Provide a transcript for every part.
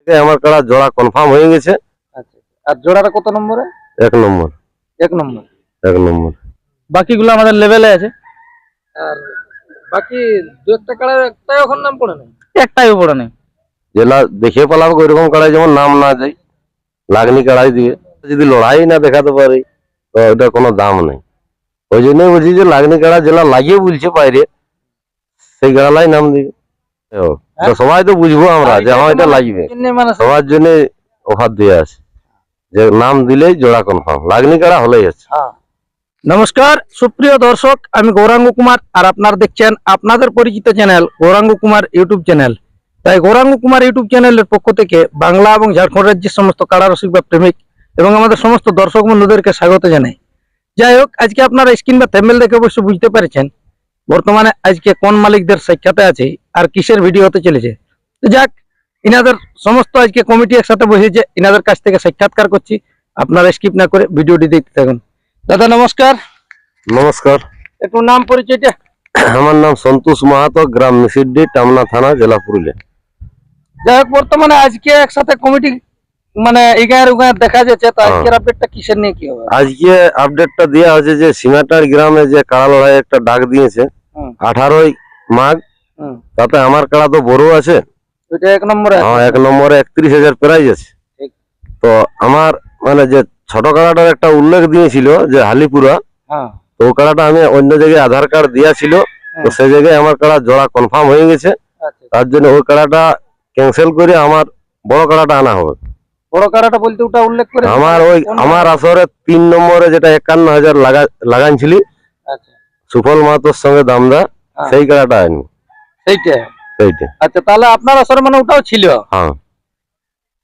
আমার কাড়া জোড়া কনফার্ম হয়ে গেছে। আচ্ছা, আর জোড়াটা কত নম্বরে? 1 নম্বর। 1 নম্বর। 1 নম্বর। বাকিগুলো আমাদের লেভেলে আছে। আর বাকি দু একটা কাড়ার একটাই এখন নাম পড়ে না, একটাই পড়ে নেই। জেলা দেখে পালাবো ওইরকম কাড়াই যেমন নাম না যায়, লাগনি কাড়াই দিয়ে যদি লড়াই না দেখাতে পারি তো ওটা কোনো দাম নেই। ওই জন্যই বলছি যে লাগনি কাড়া জেলা লাগিয়ে বলছে বাইরে, সেই কাড়ালাই নাম দিবে। তো সবাই তো বুঝবো আমরা যে হ্যাঁ এটা লাগবে, সবার জন্য অফার দিয়ে আছে যে নাম দিলেই জোড়া কনফার্ম, লাগনি কাড়া হলেই আছে। নমস্কার সুপ্রিয় দর্শক, আমি গৌরাঙ্গ কুমার আর আপনারা দেখছেন আপনাদের পরিচিত channel Gouranga Kumar YouTube channel. তাই গৌরাঙ্গ কুমার ইউটিউব চ্যানেলের পক্ষ থেকে বাংলা এবং ঝাড়খণ্ড রাজ্যের সমস্ত কাড়া রসিক বা প্রেমিক এবং আমাদের সমস্ত দর্শক বন্ধুদেরকে স্বাগত জানাই। যাই হোক, আজকে আপনারা স্ক্রিন বা থেম্বনেল দেখে অবশ্যই বুঝতে পেরেছেন বর্তমানে আজকে কোন মালিকদের সাক্ষাতে আছে আর কিসের ভিডিও হতে চলেছে। তো যাক, ইনাদের সমস্ত আজকে কমিটি একসাথে বসেছে, ইনাদের কাছ থেকে সাক্ষাৎকার করছি। আপনারা স্কিপ না করে ভিডিওটি দেখতে থাকুন। দাদা নমস্কার। নমস্কার। একটু নাম পরিচয়টা? আমার নাম সন্তোষ মাহাতো, গ্রাম মিসিড্ডি, টামনা থানা, জেলা পুরুলিয়া। যাই হোক, বর্তমানে আজকে একসাথে কমিটি মানে এগার উগার দেখা যাচ্ছে, তো আজকের আপডেটটা কিসের নিয়ে কি হবে? আজকে আপডেটটা দেওয়া হয়েছে যে সিমাটার গ্রামে যে কাড়া লড়াই একটা ডাক দিয়েছে 18ই মাঘ, তাতে আমার কাড়া তো বড় আছে, ওইটা 1 নম্বরে। হ্যাঁ 1 নম্বরে 31,000 প্রাইজ আছে। তো আমার মানে যে ছোট কাড়াটার একটা উল্লেখ দিয়েছিল যে হালিপুরা, তো ও কাড়াটা আমি অন্য জায়গায় আধার কার্ড দেওয়া ছিল, তো সেই জায়গায় আমার কাড়া জোড়া কনফার্ম হয়ে গেছে। তার জন্য ওই কাড়াটা ক্যান্সেল করে আমার বড় কাড়াটা আনা হবে। বড় কাড়াটা বলতে ওটা উল্লেখ করে আমার আসরে 3 নম্বরে যেটা 51,000 লাগাইছিলি সুফল মাহাতোর সঙ্গে দামদা, সেই কাড়াটা আনি। সেইটা? আচ্ছা, তাহলে আপনার আসরে মানে ওটাও ছিল? হ্যাঁ।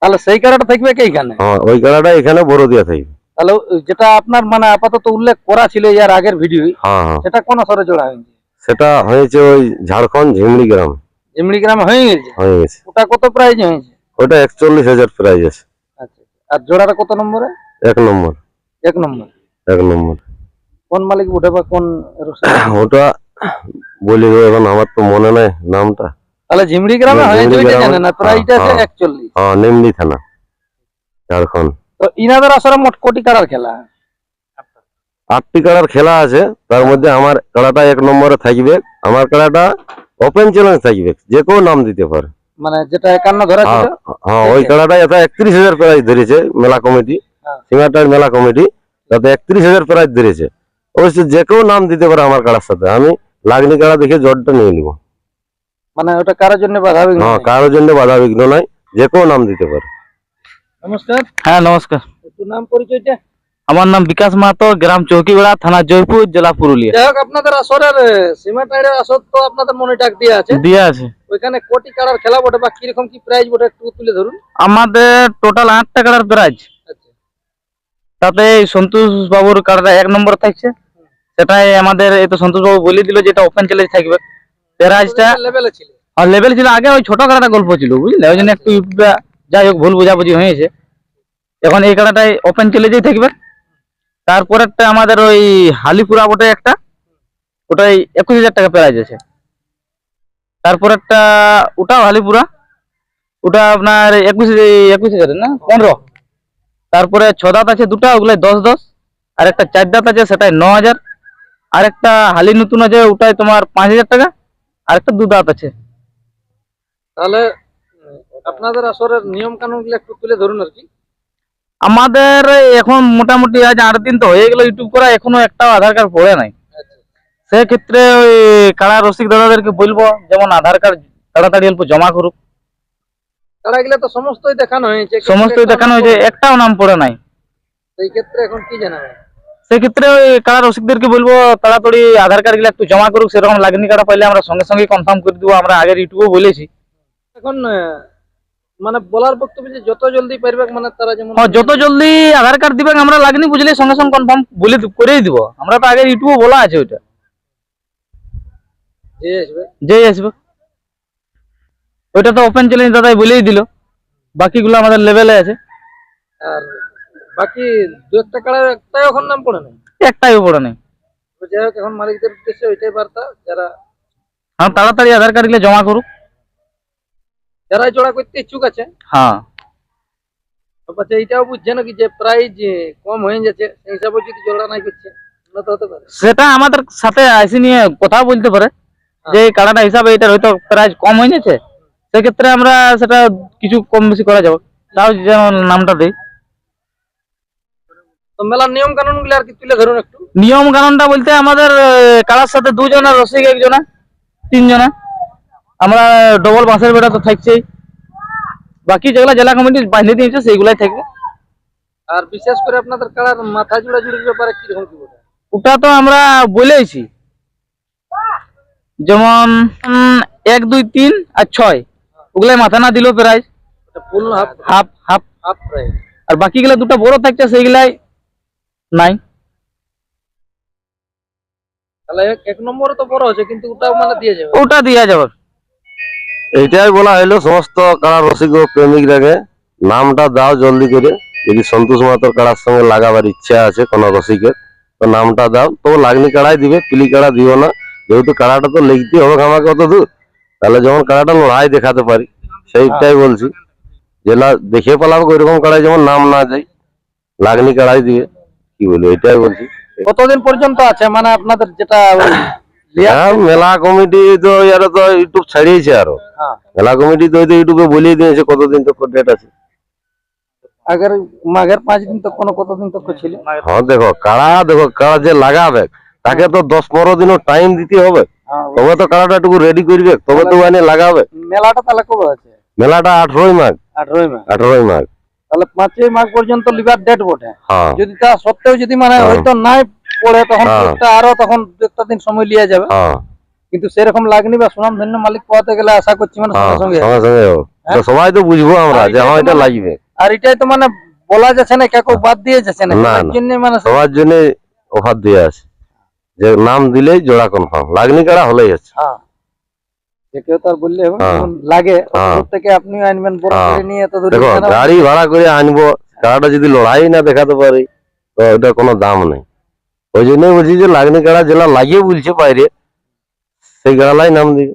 তাহলে সেই কাড়াটা থাকবে কি এখানে? হ্যাঁ, ওই কাড়াটা এখানে বড় দিয়া থাকবে। তাহলে যেটা আপনার মানে আপাতত উল্লেখ করা ছিল এর আগের ভিডিও, সেটা কোন আসরে জোড়া হয়েছে? সেটা হয়েছে ওই ঝাড়খণ্ড ঝিমড়ি গ্রাম। ঝিমড়ি গ্রামে হয়ে গেছে? ওটা কত প্রাইজ হয়েছে? ওটা 41,000 প্রাইজ আছে। আচ্ছা, আর জোড়াটা কত নম্বরে? 1 নম্বর। 1 নম্বর। 1 নম্বর। কোন মালিক উঠে বা কোন? ওটা বলি এখন আমার তো মনে নাই নামটা। তাহলে ঝিমড়ি গ্রামে হয়েছে ওইটা জানেন, আর প্রাইজটা আছে 41। হ্যাঁ, নিমনি থানা, ঝাড়খণ্ড। তো ইনাদের আসরে মোট কোটি কাড়ার খেলা? 8টি কাড়ার খেলা আছে, তার মধ্যে আমার কাড়াটা 1 নম্বরে থাকবে। আমার কাড়াটা ওপেন চ্যালেঞ্জ থাকবে, যে কেউ নাম দিতে পারে। মানে যেটা 51 ধরা ছিল? হ্যাঁ, ওই কাড়াটা এটা 31,000 প্রাইজ ধরেছে মেলা কমিটি, সিঙ্গাটার মেলা কমিটি, তাতে 31,000 প্রাইজ ধরেছে। অবশ্যই যে কেউ নাম দিতে পারে আমার কাড়ার সাথে, আমি লাগনি কাড়া দেখে জটটা নিয়ে নিব। মানে ওটা কারোর জন্য বাধা বিঘ্ন? হ্যাঁ, কারোর জন্য বাধা বিঘ্ন নাই, যে কেউ নাম দিতে পারে। নমস্কার। হ্যাঁ নমস্কার। একটু নাম পরিচয়টা? আমার নাম বিকাশ মাহাতো, গ্রাম চৌকিবেড়া, থানা জয়পুর, জেলা পুরুলিয়া। যাই হোক, আপনাদের আসরের সিমেন্টের আসর তো আপনাদের মনে ডাক দিয়ে আছে? দিয়ে আছে। ওইখানে কোটি কাড়ার খেলা বটে বা কিরকম কি প্রাইজ বটে একটু তুলে ধরুন। আমাদের টোটাল 8টা কাড়ার প্রাইজ। তাতে সন্তোষ বাবুর কাড়াটা 1 নম্বর থাকছে, সেটাই আমাদের এই তো সন্তোষ বাবু বলে দিল যেটা ওপেন চ্যালেঞ্জ থাকবে। প্রাইজটা লেভেলে ছিল? আর লেভেল ছিল, আগে ওই ছোট কাড়াটা গল্প ছিল বুঝলে, ওই জন্য একটু যাই হোক ভুল বোঝাবুঝি হয়েছে। এখন এই কাড়াটাই ওপেন চ্যালেঞ্জেই থাকবে। তারপরেরটা আমাদের ওই হালিপুরা বটে একটা, ওটাই 21,000 টাকা প্রাইজ আছে। তারপরেরটা ওটাও হালিপুরা, ওটা আপনার 21,000 না 15। তারপরে 6 দাঁত আছে দুটা, ওগুলাই 10-10। আর একটা 4 দাঁত আছে, সেটাই 9,000। আর একটা হালি নতুন আছে, ওটাই তোমার 5,000 টাকা। আর একটা 2 দাঁত আছে। তাহলে আপনাদের আসরের নিয়ম কানুন গুলো একটু তুলে ধরুন আর কি। আমাদের এখন মোটামুটি আজ 8 দিন তো হয়ে গেল ইউটিউব করা, এখনো একটাও আধার কার্ড পড়ে নাই। সেক্ষেত্রে ওই কাড়া রসিক দাদাদেরকে বলবো যেমন আধার কার্ড তাড়াতাড়ি অল্প জমা করুক। কাড়াগুলো তো সমস্তই দেখানো হয়েছে? সমস্তই দেখানো হয়েছে, একটাও নাম পড়ে নাই। সেই ক্ষেত্রে এখন কি জানাবেন? সেক্ষেত্রে ওই কাড়া রসিকদেরকে বলবো তাড়াতাড়ি আধার কার্ড গুলো একটু জমা করুক। সেরকম লাগনি কাড়া পাইলে আমরা সঙ্গে সঙ্গে কনফার্ম করে দেবো, আমরা আগের ইউটিউবে বলেছি। এখন মানে বলার বক্তব্য যে যত জলদি পারবে, মানে তারা যেমন যত জলদি আধার কার্ড দিবেন আমরা লাগনি বুঝলে সঙ্গে সঙ্গে কনফার্ম বলে করেই দিব। আমরা তো আগের ইউটিউবে বলা আছে ওইটা, যেই আসবে ওইটা তো ওপেন চ্যালেঞ্জ দাদাই বলেই দিল। বাকিগুলো আমাদের লেভেলে আছে। আর বাকি দু একটা কাড়ার একটাই এখন নাম পড়ে না? একটাই পড়ে নেই। যাই হোক, এখন মালিকদের উদ্দেশ্যে ওইটাই বার্তা, যারা তাড়াতাড়ি আধার কার্ড গুলো জমা করুক, যারা জোড়া করতে ইচ্ছুক আছে। হ্যাঁ, আচ্ছা এইটাও বুঝছে নাকি যে প্রাইজ কম হয়ে যাচ্ছে সেই হিসাবে যদি জোড়া নাই করছে উন্নত হতে পারে। সেটা আমাদের সাথে আইসি নিয়ে কথা বলতে পারে যে এই কাড়াটা হিসাবে এটার হয়তো প্রাইস কম হয়ে গেছে, সেক্ষেত্রে আমরা সেটা কিছু কম বেশি করা যাবে, তাও যেমন নামটা দেই। তো মেলার নিয়ম কানুন গুলো আর কি তুলে ধরুন একটু। নিয়ম কানুনটা বলতে আমাদের কাড়ার সাথে দুজনের রসিক একজনা, তিনজনা, আমরা ডবল বাঁশের বেড়া তো থাকছেই, বাকি যেগুলা জেলা কমিটি বাঁধিয়ে দিয়েছে সেইগুলাই থাকবে। আর বিশেষ করে আপনাদের কাড়ার মাথা জোড়া জুড়ির ব্যাপারে কিরকম কি বলে? ওটা তো আমরা বলেইছি, যেমন 1, 2, 3 আর 6 ওগুলাই মাথা না দিলেও prize full half half half, half prize. আর বাকি গুলা দুটো বড় থাকছে সেইগুলাই নাই। তাহলে এক নম্বরে তো বড় আছে কিন্তু ওটাও মানে দিয়ে যাবে। ওটা দিয়া যাবে। এইটাই বলা হইলো সমস্ত কাড়া রসিক ও প্রেমিকরাকে, নামটা দাও জলদি করে। যদি সন্তোষ মাহাতোর কাড়ার সঙ্গে লাগাবার ইচ্ছা আছে কোনো রসিকের, তো নামটা দাও। তো লাগনি কাড়াই দিবে, পিলি কাড়া দিও না, যেহেতু কাড়াটা তো লিখতে হবে আমাকে অত দূর। তাহলে যখন কাড়াটা লড়াই দেখাতে পারি সেইটাই বলছি, জেলা দেখে পালাবো ওইরকম কাড়াই যেমন নাম না যায়, লাগনি কাড়াই দিবে। কি বলবো, এটাই বলছি। কতদিন পর্যন্ত আছে মানে আপনাদের যেটা হ্যাঁ, মেলা কমিটি তো ইয়ারা তো ইউটিউব ছাড়িয়েছে, আরো হ্যাঁ মেলা কমিটি তো ইউটিউবে বলিয়ে দিয়েছে কতদিন তো ডেট আছে। আগের মাঘের 5 দিন তো কোনো কতদিন তো ছিল। হ্যাঁ দেখো কাড়া যে লাগাবে তাকে তো 10-15 দিনও টাইম দিতে হবে, হ্যাঁ, তবে তো কাড়াটা একটু রেডি করবে, তবে তো এনে লাগাবে। মেলাটা তাহলে কবে আছে? মেলাটা 18ই মাঘ। 18 মাঘ। 18ই মাঘ। তাহলে 5ই মাঘ পর্যন্ত লিভার ডেট বটে। হ্যাঁ যদি তা সত্ত্বেও যদি মানে হ্যাঁ। হয়তো নাই পড়ে তখন হ্যাঁ। একটা আরো তখন একটা দিন সময় লিয়ে যাবে। হ্যাঁ কিন্তু সেরকম লাগনি বা সুনাম ধন্য মালিক পাওয়াতে গেলে আশা করছি মানে হ্যাঁ, সঙ্গে সঙ্গে। সঙ্গে সঙ্গে হবে। তো সবাই তো বুঝবো আমরা যে হ্যাঁ এটা লাগবে। আর এটাই তো মানে বলা যাচ্ছে না, কেউ বাদ দিয়ে যাচ্ছে না, না, তার না। জন্য মানে সবার জন্য অফার দিয়ে আছে যে নাম দিলেই জোড়া কনফার্ম, লাগনি কাড়া হলেই আছে। হ্যাঁ যে কেউ তো আর বললে হবে না, হ্যাঁ। যখন লাগে হ্যাঁ। দূর থেকে আপনিও আনবেন বড় হ্যাঁ। করে নিয়ে এত দূর দেখো কেন? গাড়ি ভাড়া করে আনবো, কাড়াটা যদি লড়াই না দেখাতে পারি তো ওটা কোনো দাম নেই। ওই জন্যই বলছি যে লাগনি কাড়া জেলা লাগিয়ে বলছে বাইরে, সেই কাড়ালাই নাম দিবে।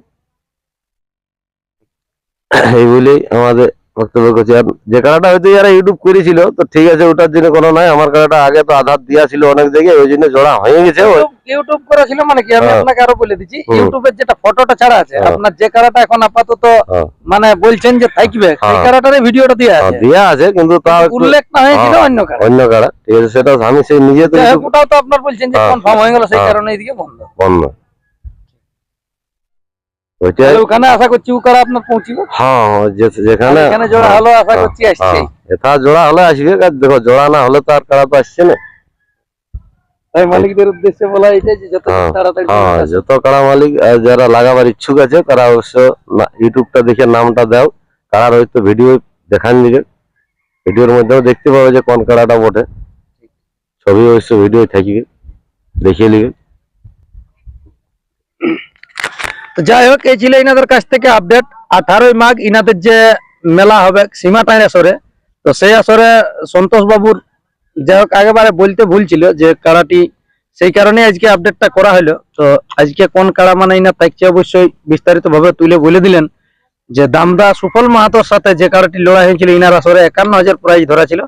এই বলেই আমাদের বক্তব্য করছি। আর যে কাড়াটা হয়তো যারা ইউটিউব করেছিল তো ঠিক আছে, ওটার জন্য কোনো নাই। আমার কাড়াটা আগে তো আধার দিয়া ছিল অনেক জায়গায়, ওই জন্য জোড়া হয়ে গেছে। ইউটিউব করা ছিল মানে কি আমি হ্যাঁ। আপনাকে আরো বলে দিচ্ছি, হুম। ইউটিউবের যেটা ফটোটা ছাড়া আছে হ্যাঁ। আপনার যে কারাটা এখন আপাতত হ্যাঁ। মানে বলছেন যে থাকবে সেই হ্যাঁ। কারাটারে ভিডিওটা দিয়ে আছে, দেওয়া আছে কিন্তু তাও একটু উল্লেখ না হয়েছিল হ্যাঁ। অন্য কারা। অন্য কাড়া ঠিক আছে, সেটা আমি সেই নিজে তো যাই হোক, YouTube ওটাও তো আপনার বলছেন যে হ্যাঁ। কনফার্ম হয়ে গেল সেই হ্যাঁ। কারণে এইদিকে বন্ধ। বন্ধ ওইটাই। তাহলে ওখানে আশা করছি ও কারা আপনার পৌঁছিবে। হ্যাঁ যেখানে এখানে জোড়া হলো আশা হ্যাঁ, করছি আসছে। এটা জোড়া হলে আসবে। আর দেখো জোড়া না হলে তো আর কাড়া তো আসছে না। তাই মালিকদের উদ্দেশ্যে বলা হয়েছে যে যত হ্যাঁ। তাড়াতাড়ি হ্যাঁ, যত কাড়া মালিক যারা লাগাবার ইচ্ছুক আছে তারা অবশ্য ইউটিউবটা দেখে নামটা দাও, কাড়ার হয়তো ভিডিও দেখান দিবে, ভিডিওর মধ্যেও দেখতে পাবে যে কোন কাড়াটা বটে। ছবি অবশ্য ভিডিও থাকবে, দেখিয়ে নিবে। তো যাই হোক, এই ছিল ইনাদের কাছ থেকে আপডেট। 18ই মাঘ ইনাদের যে মেলা হবে সীমাটাইন আসরে, তো সেই আসরে সন্তোষ বাবুর যাই হোক আগেবারে বলতে ভুল ছিল যে কাড়াটি, সেই কারণে আজকে আপডেটটা করা হলো। তো আজকে কোন কাড়া মানে ইনা থাকছে অবশ্যই বিস্তারিত ভাবে তুলে বলে দিলেন যে দামদা সুফল মাহাতোর সাথে যে কাড়াটি লড়াই হয়েছিল ইনার আসরে 51,000 প্রাইজ ধরা ছিল,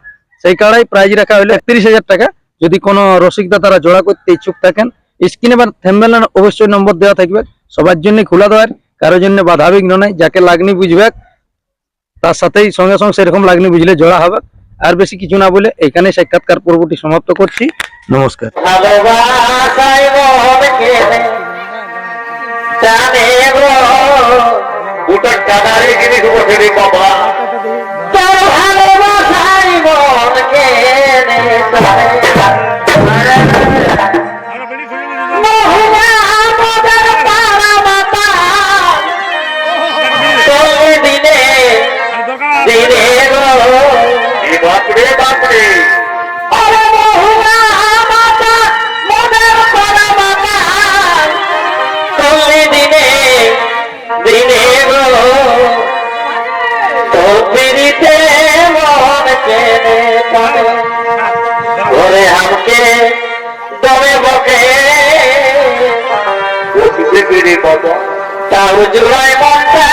সেই কাড়াই প্রাইজ রাখা হলো 31,000 টাকা। যদি কোনো রসিকদা তারা জোড়া করতে ইচ্ছুক থাকেন, স্ক্রিনে বা থাম্বনেলে অবশ্যই নম্বর দেওয়া থাকবে, সবার জন্য খোলা দেওয়ার, কারোর জন্য বাধা বিঘ্ন নাই। যাকে লাগনি বুঝবে তার সাথেই সঙ্গে সঙ্গে সেরকম লাগনি বুঝলে জোড়া হবে। আর বেশি কিছু না বলে এখানে সাক্ষাৎকার পর্বটি সমাপ্ত করছি। নমস্কার। ভালোবাসাই মনকে জানে গো গোটা কাদারে জিনিস বসে রে বাবা, তোর ভালোবাসাই মনকে দিনে দিনে গো বাপরে বাপরে দিনে গো তোপিরিতে মন কেনে পানে ওরে আমাকে দমে বকে তাও জুড়াই মনটা